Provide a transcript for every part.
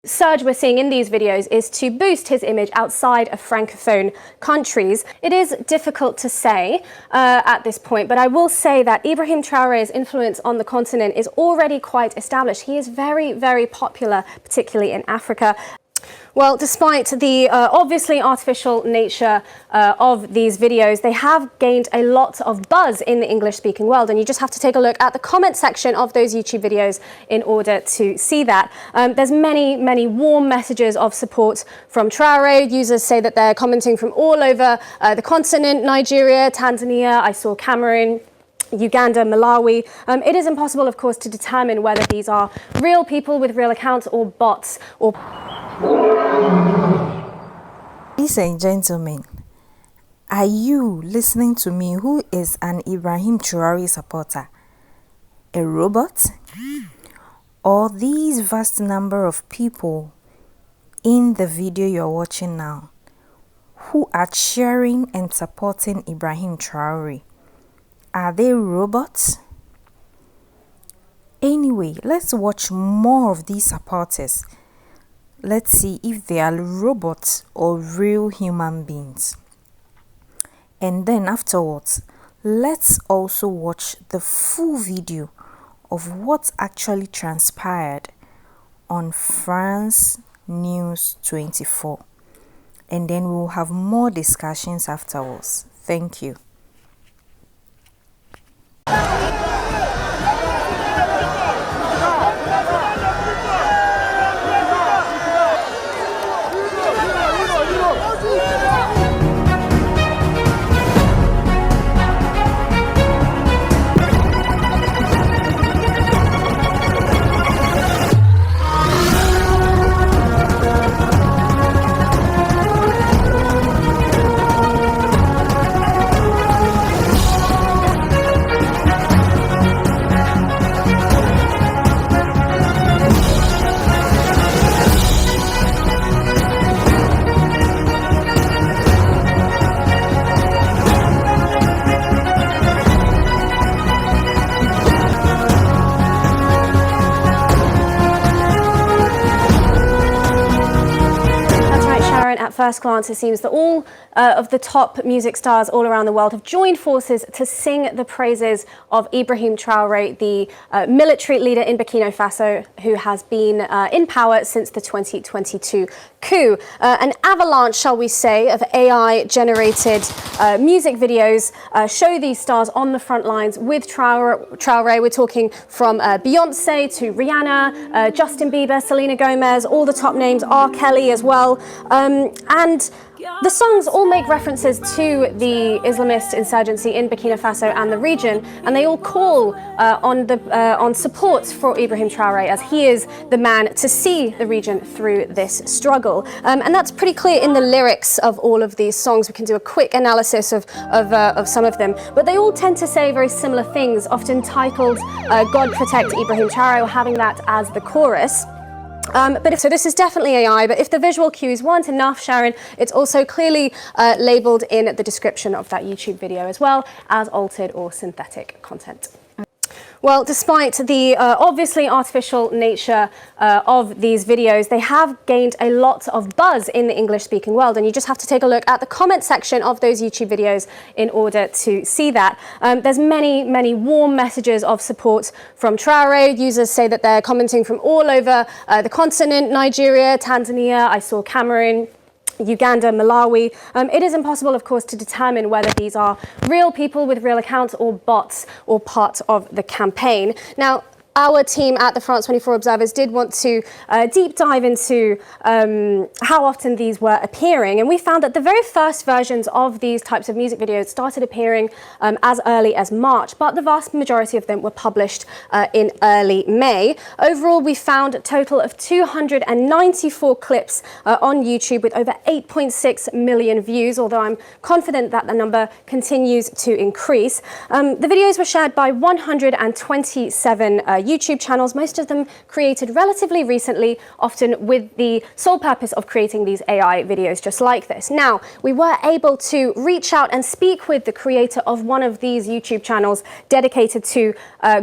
surge we're seeing in these videos is to boost his image outside of Francophone countries. It is difficult to say at this point, but I will say that Ibrahim Traoré's influence on the continent is already quite established. He is very, very popular, particularly in Africa. Well, despite the obviously artificial nature of these videos, they have gained a lot of buzz in the English-speaking world, and you just have to take a look at the comment section of those YouTube videos in order to see that. There's many warm messages of support from Traoré. Users say that they're commenting from all over the continent: Nigeria, Tanzania, I saw Cameroon, Uganda, Malawi. It is impossible, of course, to determine whether these are real people with real accounts or bots or... Ladies and gentlemen, are you listening to me who is an Ibrahim Traoré supporter? A robot? Or these vast number of people in the video you're watching now who are cheering and supporting Ibrahim Traoré? Are they robots? Anyway, let's watch more of these supporters. Let's see if they are robots or real human beings. And then afterwards, let's also watch the full video of what actually transpired on France News 24. And then we'll have more discussions afterwards. Thank you. At first glance, it seems that all of the top music stars all around the world have joined forces to sing the praises of Ibrahim Traoré, the military leader in Burkina Faso, who has been in power since the 2022 coup. An avalanche, shall we say, of AI-generated music videos show these stars on the front lines with Traoré. We're talking from Beyonce to Rihanna, Justin Bieber, Selena Gomez, all the top names, R. Kelly as well. And the songs all make references to the Islamist insurgency in Burkina Faso and the region, and they all call on support for Ibrahim Traoré, as he is the man to see the region through this struggle. And that's pretty clear in the lyrics of all of these songs. We can do a quick analysis of some of them, but they all tend to say very similar things, often titled God Protect Ibrahim Traoré, or having that as the chorus. So this is definitely AI, but if the visual cues weren't enough, Sharon, it's also clearly labelled in the description of that YouTube video as well as altered or synthetic content. Well, despite the obviously artificial nature of these videos, they have gained a lot of buzz in the English-speaking world, and you just have to take a look at the comment section of those YouTube videos in order to see that. There's many warm messages of support from Traoré. Users say that they're commenting from all over the continent: Nigeria, Tanzania, I saw Cameroon, Uganda, Malawi. It is impossible, of course, to determine whether these are real people with real accounts or bots or part of the campaign. Now, our team at the France 24 Observers did want to deep dive into how often these were appearing, and we found that the very first versions of these types of music videos started appearing as early as March, but the vast majority of them were published in early May. Overall, we found a total of 294 clips on YouTube with over 8.6 million views, although I'm confident that the number continues to increase. The videos were shared by 127 YouTube channels, most of them created relatively recently, often with the sole purpose of creating these AI videos just like this. Now, we were able to reach out and speak with the creator of one of these YouTube channels dedicated to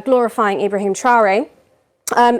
glorifying Ibrahim Traoré.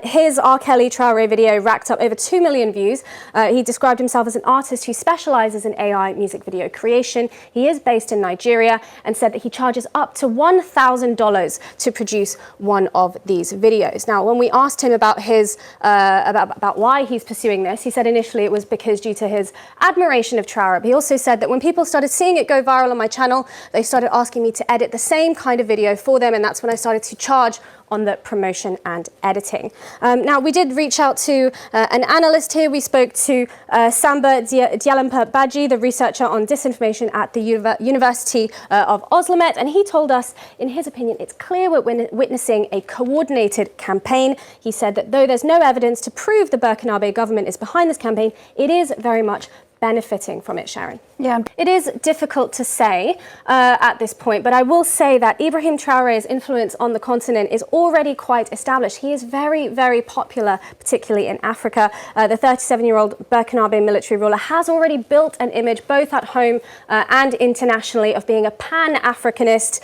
His R. Kelly Traoré video racked up over 2 million views. He described himself as an artist who specializes in AI music video creation. He is based in Nigeria and said that he charges up to $1,000 to produce one of these videos. Now, when we asked him about his about why he's pursuing this, he said initially it was because due to his admiration of Traoré. But he also said that when people started seeing it go viral on my channel, they started asking me to edit the same kind of video for them, and that's when I started to charge on the promotion and editing. Now, we did reach out to an analyst here. We spoke to Samba Dyalampa Badji, the researcher on disinformation at the University of Oslamet, and he told us, in his opinion, it's clear we're witnessing a coordinated campaign. He said that though there's no evidence to prove the Burkinabe government is behind this campaign, it is very much benefiting from it, Sharon. Yeah. It is difficult to say at this point, but I will say that Ibrahim Traoré's influence on the continent is already quite established. He is very, very popular, particularly in Africa. The 37-year-old Burkinabe military ruler has already built an image both at home and internationally of being a pan-Africanist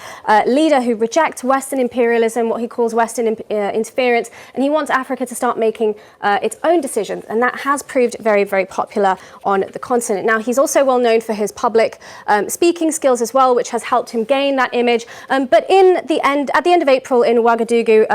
leader who rejects Western imperialism, what he calls Western interference, and he wants Africa to start making its own decisions, and that has proved very, very popular on the continent. Now, he's also well known for his public speaking skills as well, which has helped him gain that image. But at the end of April in Ouagadougou,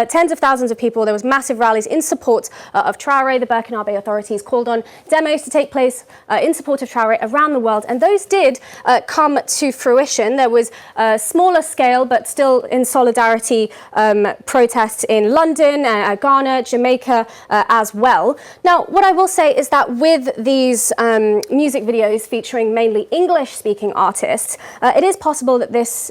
tens of thousands of people, there was massive rallies in support of Traoré. The Burkinabe authorities called on demos to take place in support of Traoré around the world, and those did come to fruition. There was a smaller scale, but still in solidarity, protests in London, Ghana, Jamaica as well. Now, what I will say is that with these music videos featuring mainly English-speaking artists, it is possible that this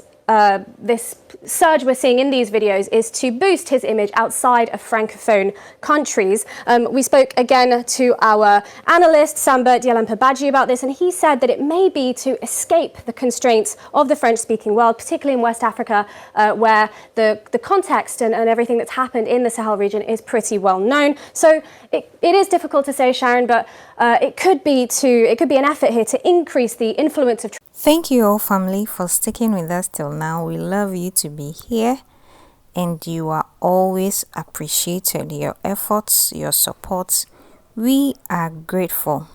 surge we're seeing in these videos is to boost his image outside of Francophone countries. We spoke again to our analyst, Samba Dyalampa Badji, about this, and he said that it may be to escape the constraints of the French-speaking world, particularly in West Africa, where the context and everything that's happened in the Sahel region is pretty well known. So it is difficult to say, Sharon, but it could be an effort here to increase the influence of. Thank you all, family, for sticking with us till now. We love you to be here, and you are always appreciated. Your efforts, your support, we are grateful.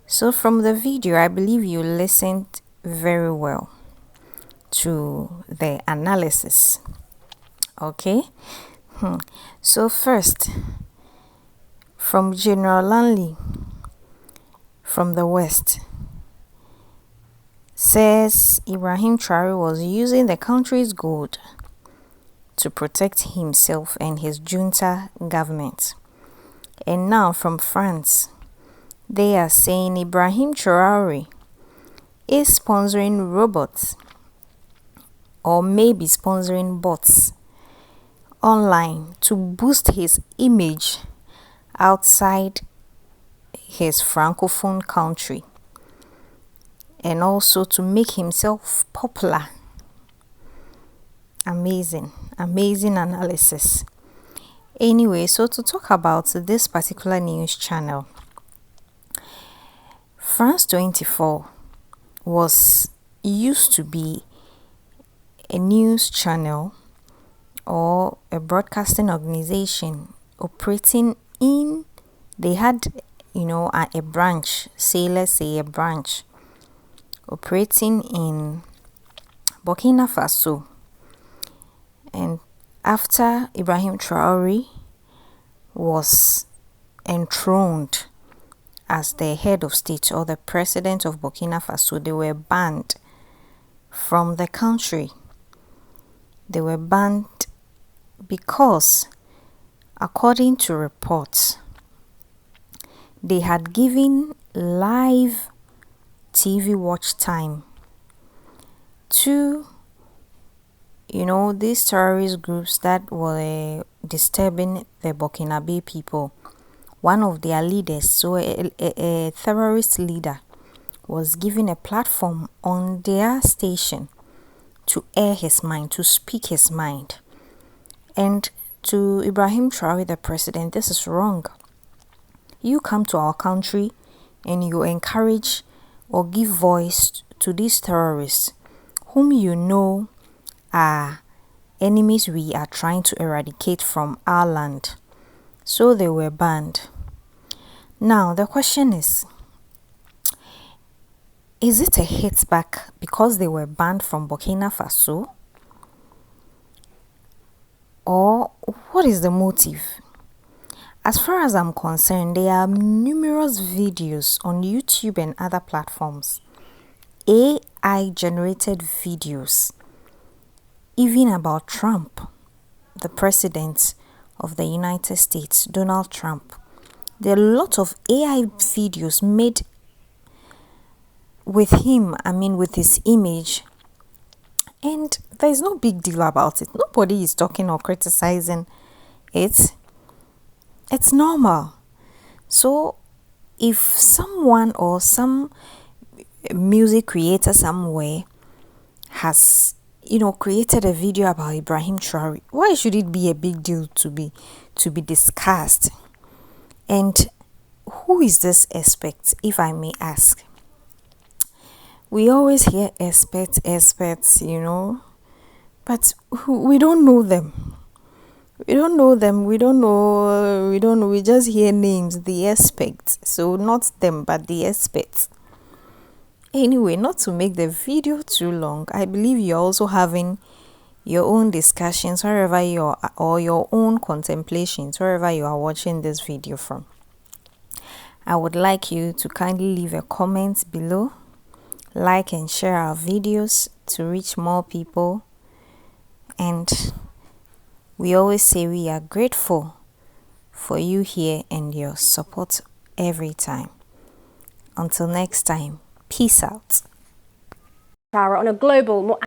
So from the video, I believe you listened very well to the analysis. Okay? So first, from General Lanley from the West, says Ibrahim Traoré was using the country's gold to protect himself and his junta government. And now from France, they are saying Ibrahim Traoré is sponsoring robots, or maybe sponsoring bots online to boost his image outside his Francophone country, and also to make himself popular. Amazing analysis. Anyway, so to talk about this particular news channel, France 24 used to be a news channel or a broadcasting organization operating in, they had, a branch, let's say a branch, operating in Burkina Faso. And after Ibrahim Traoré was enthroned as the head of state or the president of Burkina Faso, they were banned from the country. They were banned because, according to reports, they had given live TV watch time to these terrorist groups that were disturbing the Burkinabe people. One of their leaders, so a terrorist leader, was given a platform on their station to air his mind, to speak his mind. And to Ibrahim Traoré, the president, this is wrong. You come to our country and you encourage or give voice to these terrorists whom you know are enemies we are trying to eradicate from our land. So they were banned. Now the question is it a hit back because they were banned from Burkina Faso? Or what is the motive? As far as I'm concerned, there are numerous videos on YouTube and other platforms, AI generated videos, even about Trump, the president of the United States, Donald Trump. There are a lot of AI videos made with him, with his image, and there's no big deal about it. Nobody is talking or criticizing it. It's normal. So if someone or some music creator somewhere has created a video about Ibrahim Traoré, why should it be a big deal to be discussed? And who is this expert, if I may ask? We always hear experts, but we don't know them. We just hear names, the experts. So not them, but the experts. Anyway, not to make the video too long, I believe you're also having your own discussions wherever you are, or your own contemplations wherever you are watching this video from. I would like you to kindly leave a comment below, like and share our videos to reach more people, and we always say we are grateful for you here and your support every time. Until next time, peace out. On a global, more